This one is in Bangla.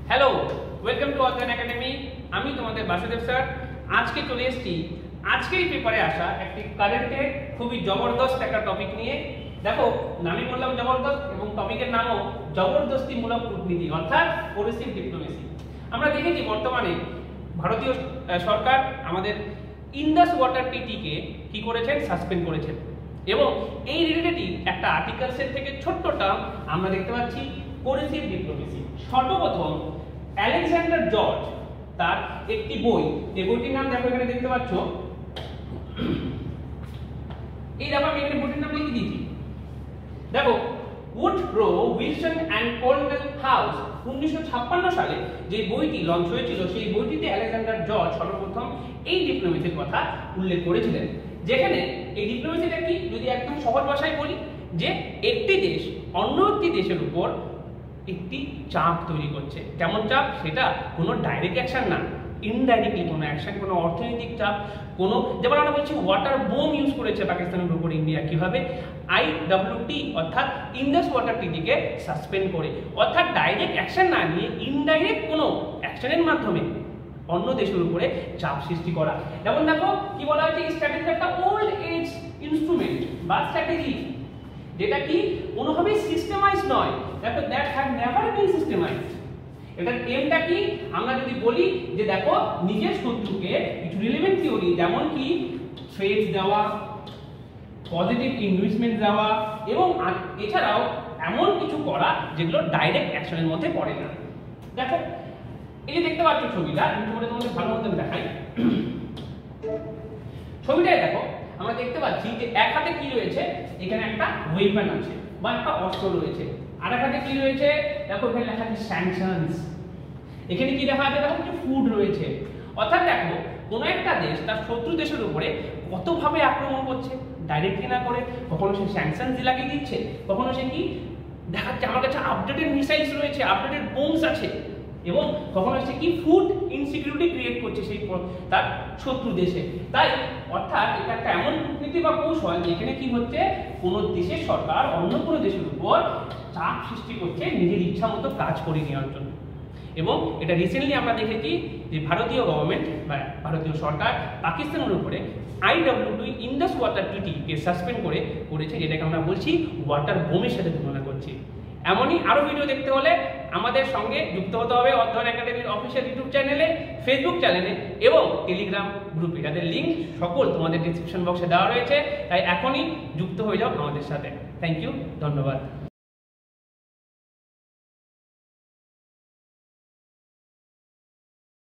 হ্যালো, ওয়েলকাম টু অধ্যয়ন একাডেমি। আমি তোমাদের বাসুদেব স্যার। আজকে চলে এসেছি আজকের পেপারে আসা একটি কারেন্টের খুবই জবরদস্ত একটা টপিক নিয়ে। দেখো, নামই বললাম জবরদস্ত এবং টপিকের নামও জবরদস্তিমূলক কূটনীতি অর্থাৎ কোরেসিভ ডিপ্লোমেসি। আমরা দেখেছি বর্তমানে ভারতীয় সরকার আমাদের ইন্দাস ওয়াটার ট্রিটিকে কি করেছেন, সাসপেন্ড করেছেন এবং এই রিলেটেড একটা আর্টিকেলসের থেকে ছোট্ট টার্ম আমরা দেখতে পাচ্ছি কোরেসিভ ডিপ্লোমেসি। সর্বপ্রথম আলেকজান্ডার জর্জ তার একটি বই, এই বইটির নাম দেখো এখানে দেখতে পাচ্ছ, এই দেখো আমি এখানে বইটির নাম লিখে দিয়েছি। দেখো, Woodrow Wilson and colonel house 1956 সালে যে বইটি লঞ্চ হয়েছিল, সেই বইটিতে আলেকজান্ডার জর্জ সর্বপ্রথম এই ডিপ্লোমেসির কথা উল্লেখ করেছিলেন। যেখানে এই ডিপ্লোমেসিটা কি, যদি একদম সহজ ভাষায় বলি, যে একটি দেশ অন্য একটি দেশের উপর একটি চাপ তৈরি করছে। কেমন চাপ? সেটা কোনো ডাইরেক্ট অ্যাকশন না, ইনডাইরেক্টলি কোনো অ্যাকশন, কোনো অর্থনৈতিক চাপ, কোনো, যেমন আমরা বলছি ওয়াটার বোম ইউজ করেছে পাকিস্তানের উপর ইন্ডিয়া, কিভাবে IWT অর্থাৎ ইন্দাস ওয়াটার ট্রিটিকে সাসপেন্ড করে, অর্থাৎ ডাইরেক্ট অ্যাকশন না নিয়ে ইনডাইরেক্ট কোনো অ্যাকশনের মাধ্যমে অন্য দেশের উপরে চাপ সৃষ্টি করা। যেমন দেখো কি বলা হয়েছে, স্ট্র্যাটেজি একটা ওল্ড এজ ইনস্ট্রুমেন্ট বা স্ট্র্যাটেজি, যেটা কি কোনোভাবে সিস্টেমাইজ নয়। দেখো, দ্যাট হ্যাভ নেভার বিন সিস্টেমাইজড। এটার এমটা কি, আমরা যদি বলি যে দেখো নিজের শত্রুকে কিছু রিলেভেন্ট থিওরি, যেমন কি থ্রেটস দেওয়া, পজিটিভ ইনভেস্টমেন্ট দেওয়া এবং এছাড়াও এমন কিছু করা যেগুলো ডাইরেক্ট অ্যাকশনের মধ্যে পড়ে না। দেখো এই যে দেখতে পাচ্ছ ছবিটা, আমি তোমাদের ভালো মতো দেখাই। ছবিটায় দেখো আমরা দেখতে পাচ্ছি যে এক হাতে কি রয়েছে, এখানে একটা ওয়েপন আছে বা একটা অস্ত্র রয়েছে, আর এক হাতে কি রয়েছে, দেখো এখানে লেখা আছে স্যাংশনস। এখানে কি দেখা যাচ্ছে, দেখো কিছু ফুড রয়েছে। অর্থাৎ দেখো কোনো একটা দেশ তার শত্রু দেশের উপরে কতভাবে আক্রমণ করছে, ডাইরেক্টলি না করে, কখনো সে স্যাংশনস লাগিয়ে দিচ্ছে, কখনো সে কি দেখাচ্ছে আমার কাছে আপডেটেড মিসাইলস রয়েছে, আপডেটেড বোমস আছে, এবং কখনো সে কি ফুড ইনসিকিউরিটি ক্রিয়েট করছে সেই তার শত্রু দেশে। তাই অর্থাৎ এটা একটা এমন কূটনীতি বা কৌশল যেখানে কি হচ্ছে, কোনো দেশের সরকার অন্য কোনো দেশের উপর চাপ সৃষ্টি করছে নিজের ইচ্ছা মতো কাজ করে নেওয়ার জন্য। এবং এটা রিসেন্টলি আমরা দেখেছি যে ভারতীয় গভর্নমেন্ট বা ভারতীয় সরকার পাকিস্তানের উপরে IWT ইন্দাস ওয়াটার ট্রিটিকে সাসপেন্ড করেছে, যেটাকে আমরা বলছি ওয়াটার বোমের সাথে তুলনা করছি। এমনই আরো ভিডিও দেখতে হলে আমাদের সঙ্গে যুক্ত হতে হবে অধ্যয়ন একাডেমির অফিসিয়াল ইউটিউব চ্যানেলে, ফেসবুক চ্যানেলে এবং টেলিগ্রাম গ্রুপে, যাদের লিঙ্ক সকল তোমাদের ডিসক্রিপশন বক্সে দেওয়া রয়েছে। তাই এখনই যুক্ত হয়ে যাও আমাদের সাথে। থ্যাংক ইউ, ধন্যবাদ।